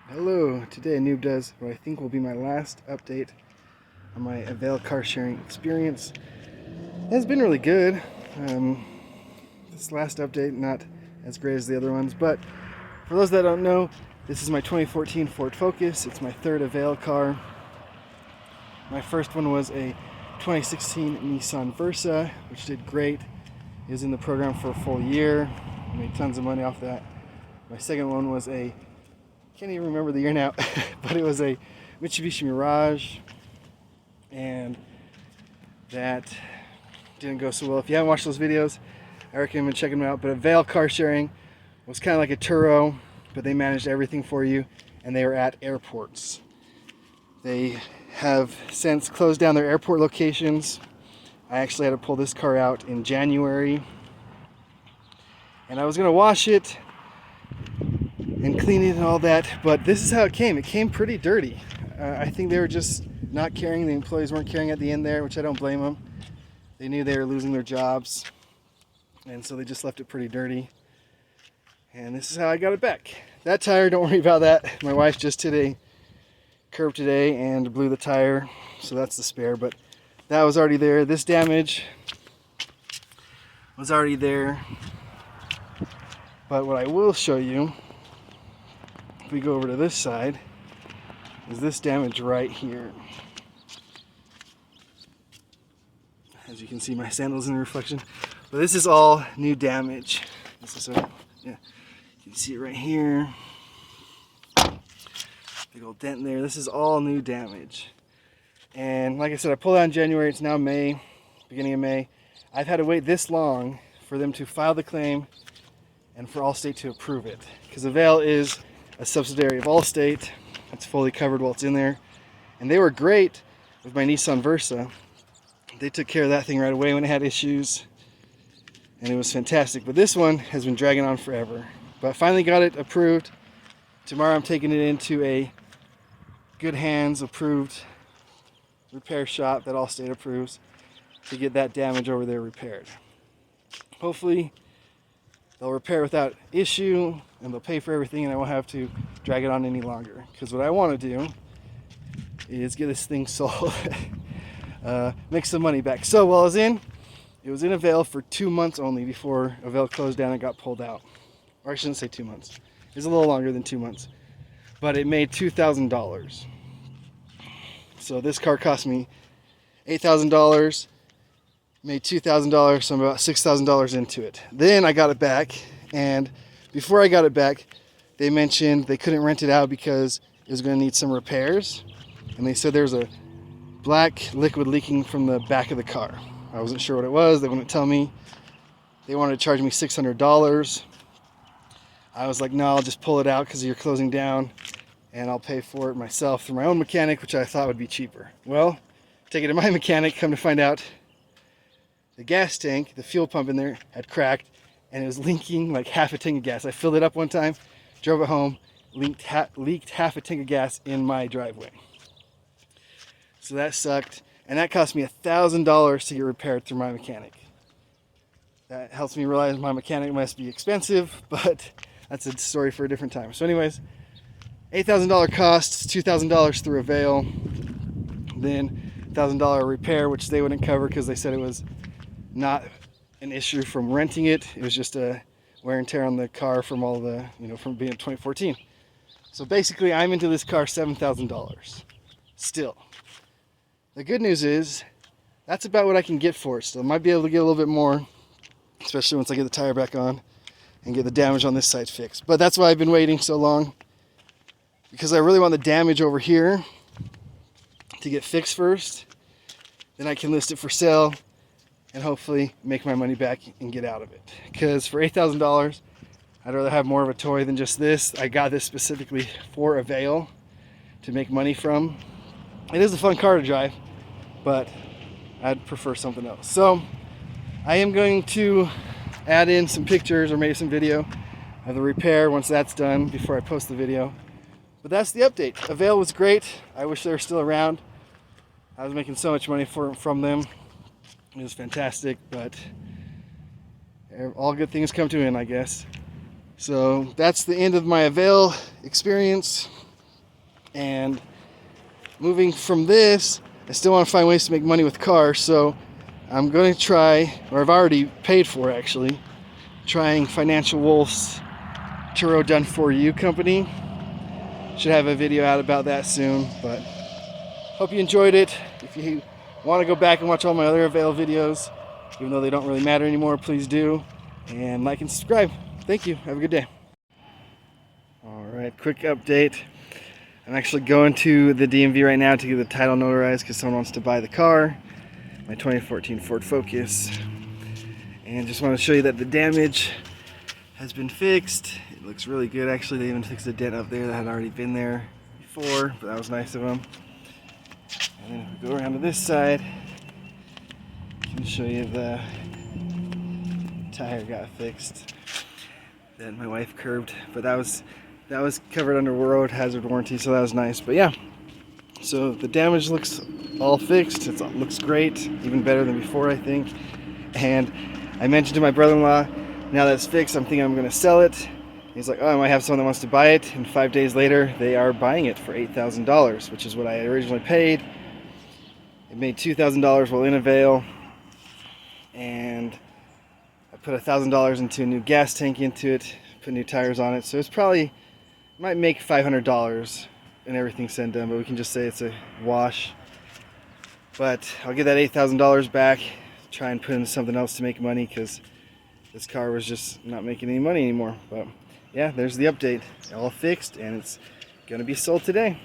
Hello, today Noob does what I think will be my last update on my Avail car sharing experience. It's been really good. This last update, not as great as the other ones, but for those that don't know, this is my 2014 Ford Focus. It's my third Avail car. My first one was a 2016 Nissan Versa, which did great. It was in the program for a full year. I made tons of money off that. My second one was a can't even remember the year now, but it was a Mitsubishi Mirage, and that didn't go so well. If you haven't watched those videos, I recommend checking them out. But Avail car sharing was kind of like a Turo, but they managed everything for you, and they were at airports. They have since closed down their airport locations. I actually had to pull this car out in January, and I was going to wash it and clean it and all that, but this is how it came. It came pretty dirty. I think they were just not caring. The employees weren't caring at the end there, which I don't blame them. They knew they were losing their jobs, and so they just left it pretty dirty. And this is how I got it back. That tire, don't worry about that. My wife just did a curb today and blew the tire, so that's the spare, but that was already there. This damage was already there. But what I will show you, if we go over to this side, is this damage right here. As you can see, my sandal's in the reflection, but this is all new damage. This is you can see it right here. Big old dent there. This is all new damage. And like I said, I pulled out in January. It's now May, beginning of May. I've had to wait this long for them to file the claim and for Allstate to approve it, because Avail is a subsidiary of Allstate. It's fully covered while it's in there, and they were great with my Nissan Versa. They took care of that thing right away when it had issues, and it was fantastic. But this one has been dragging on forever. But I finally got it approved. Tomorrow I'm taking it into a good hands approved repair shop that Allstate approves to get that damage over there repaired. Hopefully they'll repair without issue, and they'll pay for everything, and I won't have to drag it on any longer. Because what I want to do is get this thing sold, make some money back. So while it was in Avail for 2 months only before Avail closed down and got pulled out. Or I shouldn't say 2 months. It was a little longer than 2 months. But it made $2,000. So this car cost me $8,000. Made $2,000, so I'm about $6,000 into it. Then I got it back, and before I got it back, they mentioned they couldn't rent it out because it was going to need some repairs, and they said there's a black liquid leaking from the back of the car. I wasn't sure what it was. They wouldn't tell me. They wanted to charge me $600. I was like, no, I'll just pull it out because you're closing down, and I'll pay for it myself through my own mechanic, which I thought would be cheaper. Well, take it to my mechanic, come to find out the gas tank, the fuel pump in there, had cracked, and it was leaking like half a tank of gas. I filled it up one time, drove it home, leaked half a tank of gas in my driveway. So that sucked, and that cost me $1,000 to get repaired through my mechanic. That helps me realize my mechanic must be expensive, but that's a story for a different time. So anyways, $8,000 costs, $2,000 through Avail, then $1,000 repair, which they wouldn't cover because they said it was not an issue from renting it. It was just a wear and tear on the car from all the, from being 2014. So basically I'm into this car $7,000 still. The good news is that's about what I can get for it still. I might be able to get a little bit more, especially once I get the tire back on and get the damage on this side fixed. But that's why I've been waiting so long, because I really want the damage over here to get fixed first. Then I can list it for sale and hopefully make my money back and get out of it. Because for $8,000, I'd rather have more of a toy than just this. I got this specifically for Avail to make money from. It is a fun car to drive, but I'd prefer something else. So I am going to add in some pictures or maybe some video of the repair once that's done before I post the video. But that's the update. Avail was great. I wish they were still around. I was making so much money from them. It was fantastic, but all good things come to an end, I guess. So that's the end of my Avail experience. And moving from this, I still want to find ways to make money with cars, so I'm going to try, or I've already paid for actually, trying Financial Wolf's Turo Done For You company. Should have a video out about that soon, but hope you enjoyed it. If you want to go back and watch all my other Avail videos, even though they don't really matter anymore, please do. And like and subscribe. Thank you. Have a good day. Alright, quick update. I'm actually going to the DMV right now to get the title notarized because someone wants to buy the car, my 2014 Ford Focus. And just want to show you that the damage has been fixed. It looks really good actually. They even fixed a dent up there that had already been there before, but that was nice of them. And then if we go around to this side, I can show you the tire got fixed that my wife curbed, but that was covered under road hazard warranty, so that was nice. But yeah, so the damage looks all fixed. It looks great, even better than before, I think. And I mentioned to my brother-in-law, now that it's fixed, I'm thinking I'm going to sell it. He's like, oh, I might have someone that wants to buy it. And 5 days later, they are buying it for $8,000, which is what I originally paid. It made $2,000 while in Avail, and I put $1,000 into a new gas tank into it, put new tires on it, so it's probably might make $500 and everything said and done, but we can just say it's a wash. But I'll get that $8,000 back, try and put into something else to make money, because this car was just not making any money anymore. But yeah, there's the update. All fixed, and it's going to be sold today.